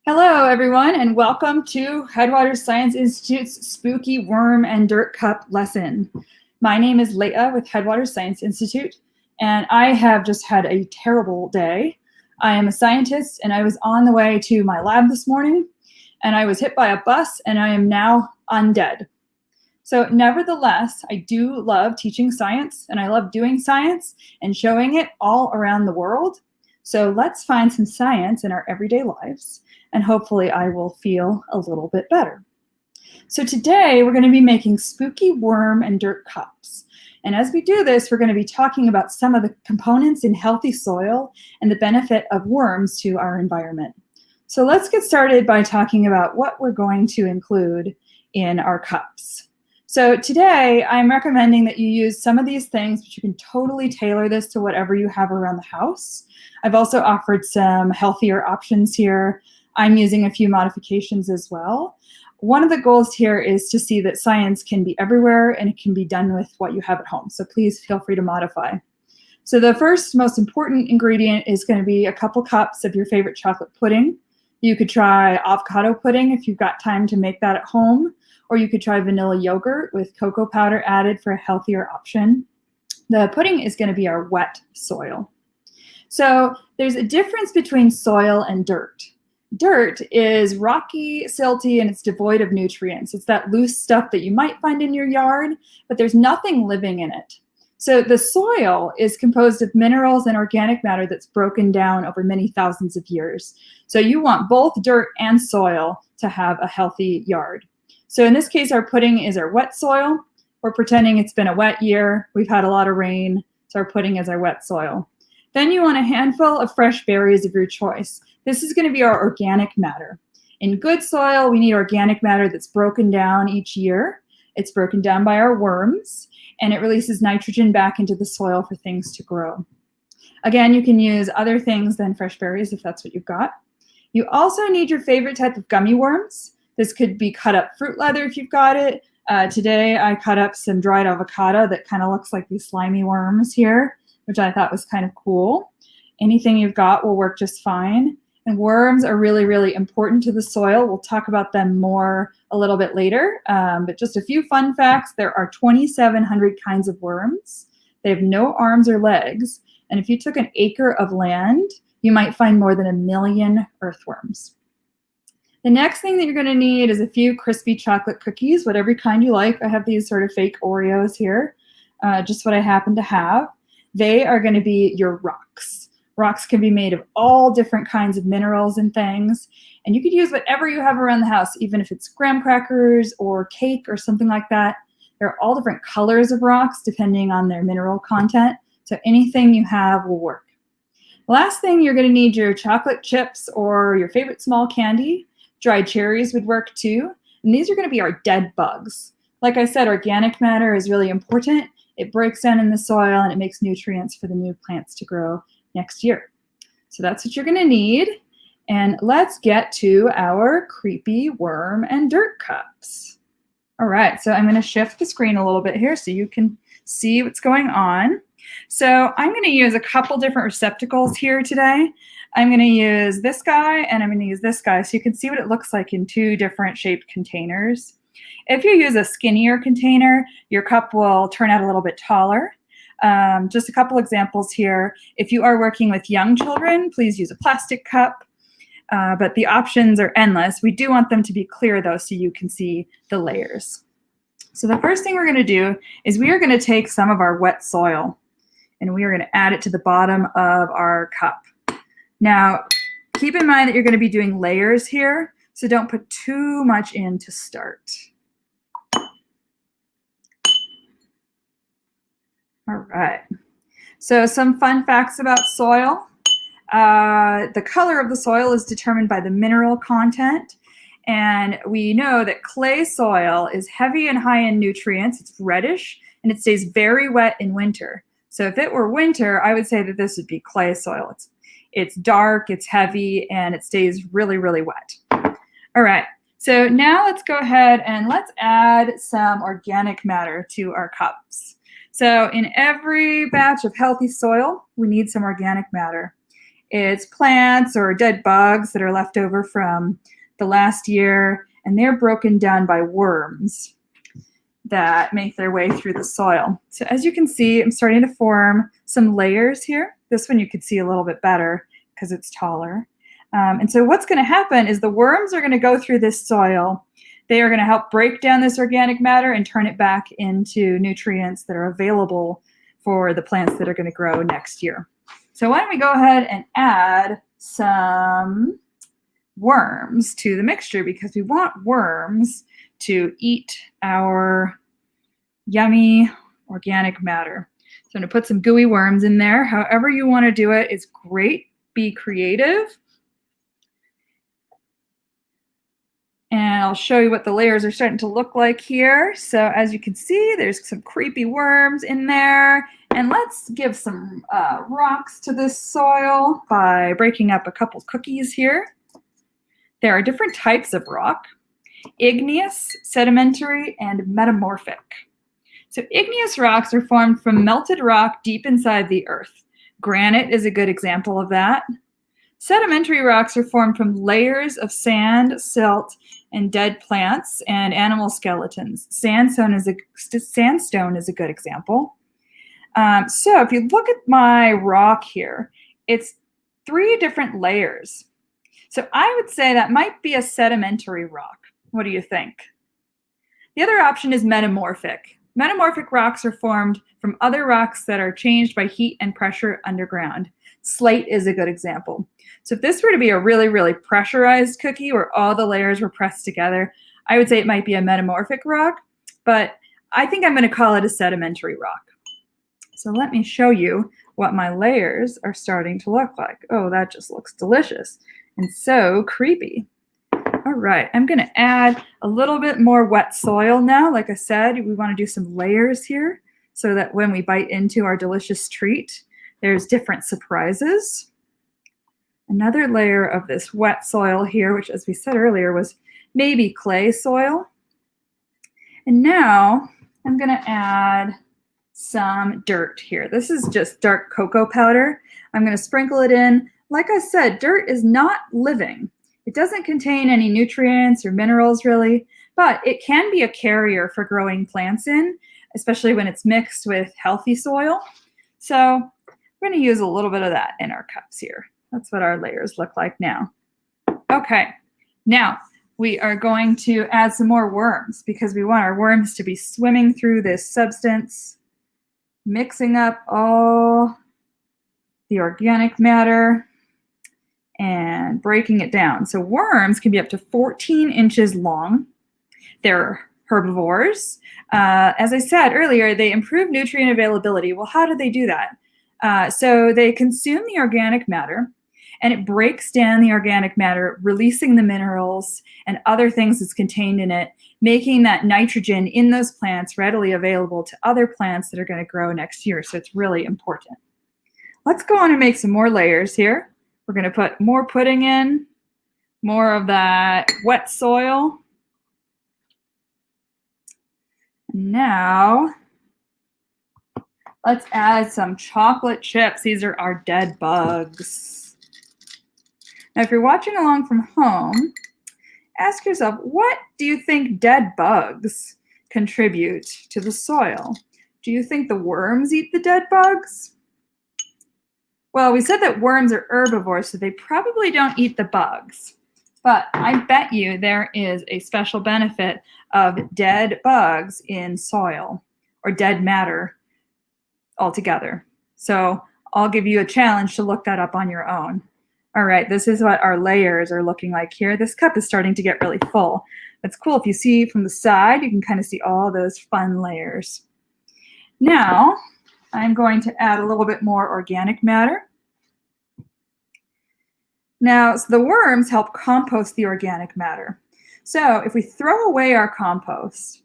Hello, everyone, and welcome to Headwaters Science Institute's Spooky Worm and Dirt Cup lesson. My name is Leah with Headwaters Science Institute, and I have just had a terrible day. I am a scientist, and I was on the way to my lab this morning, and I was hit by a bus, and I am now undead. So nevertheless, I do love teaching science, and I love doing science and showing it all around the world. So let's find some science in our everyday lives, and hopefully I will feel a little bit better. So today we're going to be making spooky worm and dirt cups. And as we do this, we're going to be talking about some of the components in healthy soil and the benefit of worms to our environment. So let's get started by talking about what we're going to include in our cups. So today I'm recommending that you use some of these things, but you can totally tailor this to whatever you have around the house. I've also offered some healthier options here. I'm using a few modifications as well. One of the goals here is to see that science can be everywhere and it can be done with what you have at home. So please feel free to modify. So the first most important ingredient is going to be a couple cups of your favorite chocolate pudding. You could try avocado pudding if you've got time to make that at home, or you could try vanilla yogurt with cocoa powder added for a healthier option. The pudding is going to be our wet soil. So there's a difference between soil and dirt. Dirt is rocky, silty, and it's devoid of nutrients. It's that loose stuff that you might find in your yard, but there's nothing living in it. So the soil is composed of minerals and organic matter that's broken down over many thousands of years. So you want both dirt and soil to have a healthy yard. So in this case, our pudding is our wet soil. We're pretending it's been a wet year. We've had a lot of rain, so our pudding is our wet soil. Then you want a handful of fresh berries of your choice. This is going to be our organic matter. In good soil, we need organic matter that's broken down each year. It's broken down by our worms, and it releases nitrogen back into the soil for things to grow. Again, you can use other things than fresh berries if that's what you've got. You also need your favorite type of gummy worms. This could be cut up fruit leather if you've got it. Today, I cut up some dried avocado that kind of looks like these slimy worms here, which I thought was kind of cool. Anything you've got will work just fine. And worms are really, really important to the soil. We'll talk about them more a little bit later. But just a few fun facts. There are 2,700 kinds of worms. They have no arms or legs. And if you took an acre of land, you might find more than 1 million earthworms. The next thing that you're going to need is a few crispy chocolate cookies, whatever kind you like. I have these sort of fake Oreos here, just what I happen to have. They are going to be your rocks. Rocks can be made of all different kinds of minerals and things, and you could use whatever you have around the house, even if it's graham crackers or cake or something like that. There are all different colors of rocks depending on their mineral content, so anything you have will work. Last thing, you're going to need your chocolate chips or your favorite small candy. Dried cherries would work too, and these are going to be our dead bugs. Like I said, organic matter is really important. It breaks down in the soil and it makes nutrients for the new plants to grow next year. So that's what you're going to need. And let's get to our creepy worm and dirt cups. All right, so I'm going to shift the screen a little bit here so you can see what's going on. So I'm going to use a couple different receptacles here today. I'm going to use this guy and I'm going to use this guy so you can see what it looks like in two different shaped containers. If you use a skinnier container, your cup will turn out a little bit taller. Just a couple examples here. If you are working with young children, please use a plastic cup, but the options are endless. We do want them to be clear though so you can see the layers. So the first thing we're going to do is we are going to take some of our wet soil and we are going to add it to the bottom of our cup. Now, keep in mind that you're going to be doing layers here, so don't put too much in to start. All right, so some fun facts about soil. The color of the soil is determined by the mineral content, and we know that clay soil is heavy and high in nutrients. It's reddish, and it stays very wet in winter. So if it were winter, I would say that this would be clay soil. It's dark, it's heavy, and it stays really, really wet. All right, so now let's go ahead and let's add some organic matter to our cups. So in every batch of healthy soil, we need some organic matter. It's plants or dead bugs that are left over from the last year, and they're broken down by worms that make their way through the soil. So as you can see, I'm starting to form some layers here. This one you could see a little bit better because it's taller. And so what's going to happen is the worms are going to go through this soil. They are going to help break down this organic matter and turn it back into nutrients that are available for the plants that are going to grow next year. So why don't we go ahead and add some worms to the mixture, because we want worms to eat our yummy organic matter. So I'm going to put some gooey worms in there. However you want to do it is great. Be creative. And I'll show you what the layers are starting to look like here. So as you can see, there's some creepy worms in there. And let's give some rocks to this soil by breaking up a couple cookies here. There are different types of rock: igneous, sedimentary, and metamorphic. So igneous rocks are formed from melted rock deep inside the earth. Granite is a good example of that. Sedimentary rocks are formed from layers of sand, silt, and dead plants and animal skeletons. Sandstone is a good example. So if you look at my rock here, it's 3 different layers. So I would say that might be a sedimentary rock. What do you think? The other option is metamorphic. Metamorphic rocks are formed from other rocks that are changed by heat and pressure underground. Slate is a good example. So if this were to be a really, really pressurized cookie where all the layers were pressed together, I would say it might be a metamorphic rock, but I think I'm going to call it a sedimentary rock. So let me show you what my layers are starting to look like. Oh, that just looks delicious and so creepy. All right, I'm going to add a little bit more wet soil now. Like I said, we want to do some layers here so that when we bite into our delicious treat, there's different surprises. Another layer of this wet soil here, which, as we said earlier, was maybe clay soil. And now I'm going to add some dirt here. This is just dark cocoa powder. I'm going to sprinkle it in. Like I said, dirt is not living. It doesn't contain any nutrients or minerals really, but it can be a carrier for growing plants in, especially when it's mixed with healthy soil. So we're going to use a little bit of that in our cups here. That's what our layers look like now. Okay, now we are going to add some more worms because we want our worms to be swimming through this substance, mixing up all the organic matter and breaking it down. So worms can be up to 14 inches long. They're herbivores. As I said earlier, they improve nutrient availability. Well, how do they do that? So they consume the organic matter, and it breaks down the organic matter, releasing the minerals and other things that's contained in it, making that nitrogen in those plants readily available to other plants that are going to grow next year. So it's really important. Let's go on and make some more layers here. We're going to put more pudding in, more of that wet soil. Now, let's add some chocolate chips. These are our dead bugs. Now, if you're watching along from home, ask yourself, what do you think dead bugs contribute to the soil? Do you think the worms eat the dead bugs? Well, we said that worms are herbivores, so they probably don't eat the bugs. But I bet you there is a special benefit of dead bugs in soil, or dead matter altogether. So I'll give you a challenge to look that up on your own. All right, this is what our layers are looking like here. This cup is starting to get really full. It's cool. If you see from the side, you can kind of see all those fun layers. Now, I'm going to add a little bit more organic matter. Now, so the worms help compost the organic matter. So if we throw away our compost,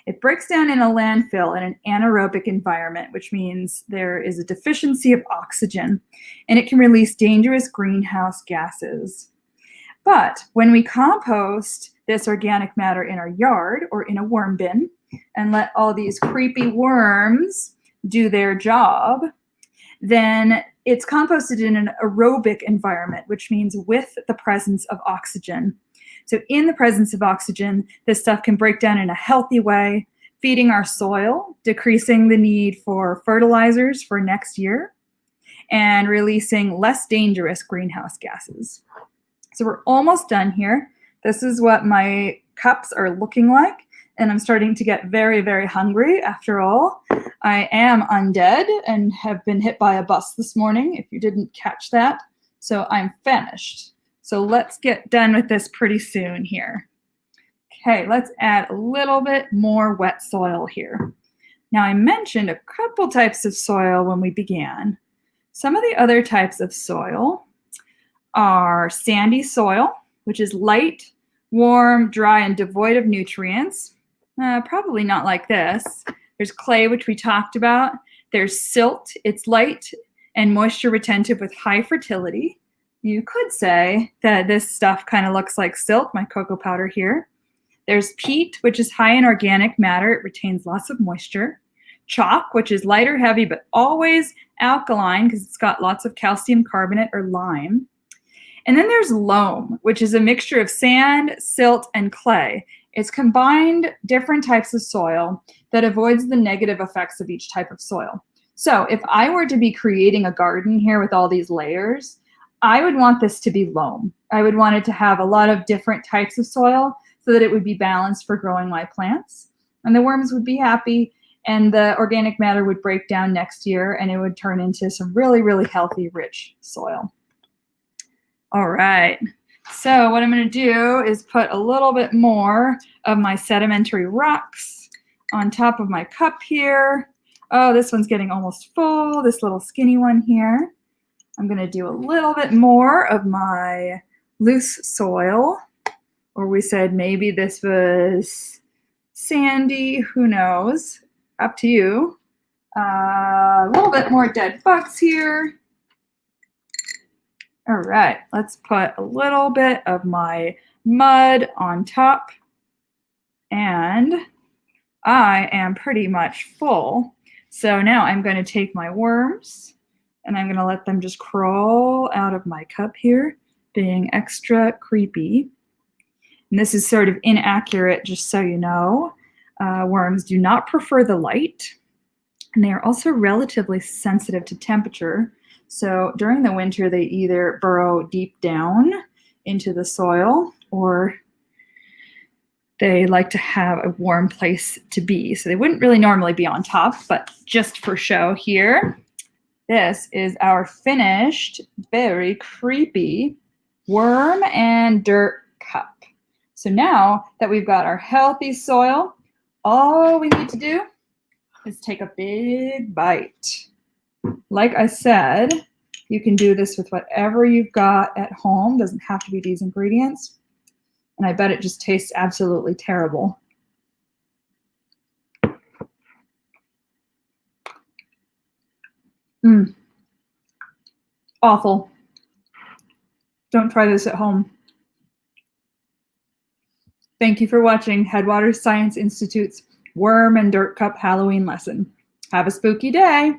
it breaks down in a landfill in an anaerobic environment, which means there is a deficiency of oxygen, and it can release dangerous greenhouse gases. But when we compost this organic matter in our yard or in a worm bin and let all these creepy worms do their job, then it's composted in an aerobic environment, which means with the presence of oxygen. So in the presence of oxygen, this stuff can break down in a healthy way, feeding our soil, decreasing the need for fertilizers for next year, and releasing less dangerous greenhouse gases. So we're almost done here. This is what my cups are looking like, and I'm starting to get very, very hungry. After all, I am undead and have been hit by a bus this morning, if you didn't catch that. So I'm famished. So let's get done with this pretty soon here. Okay, let's add a little bit more wet soil here. Now, I mentioned a couple types of soil when we began. Some of the other types of soil are sandy soil, which is light, warm, dry, and devoid of nutrients. Probably not like this. There's clay, which we talked about. There's silt. It's light and moisture retentive with high fertility. You could say that this stuff kind of looks like silt, my cocoa powder here. There's peat, which is high in organic matter. It retains lots of moisture. Chalk, which is lighter, heavy, but always alkaline because it's got lots of calcium carbonate or lime. And then there's loam, which is a mixture of sand, silt, and clay. It's combined different types of soil that avoids the negative effects of each type of soil. So if I were to be creating a garden here with all these layers, I would want this to be loam. I would want it to have a lot of different types of soil so that it would be balanced for growing my plants. And the worms would be happy, and the organic matter would break down next year, and it would turn into some really, really healthy, rich soil. All right. So what I'm going to do is put a little bit more of my sedimentary rocks on top of my cup here. Oh, this one's getting almost full, this little skinny one here. I'm going to do a little bit more of my loose soil, or we said maybe this was sandy, who knows, up to you. A little bit more dead bugs here. All right, let's put a little bit of my mud on top. And I am pretty much full. So now I'm going to take my worms and I'm going to let them just crawl out of my cup here, being extra creepy. And this is sort of inaccurate, just so you know. Worms do not prefer the light, and they are also relatively sensitive to temperature. So during the winter, they either burrow deep down into the soil, or they like to have a warm place to be. So they wouldn't really normally be on top, but just for show here, this is our finished, very creepy worm and dirt cup. So now that we've got our healthy soil, all we need to do is take a big bite. Like I said, you can do this with whatever you've got at home. Doesn't have to be these ingredients. And I bet it just tastes absolutely terrible. Awful. Don't try this at home. Thank you for watching Headwaters Science Institute's Worm and Dirt Cup Halloween lesson. Have a spooky day.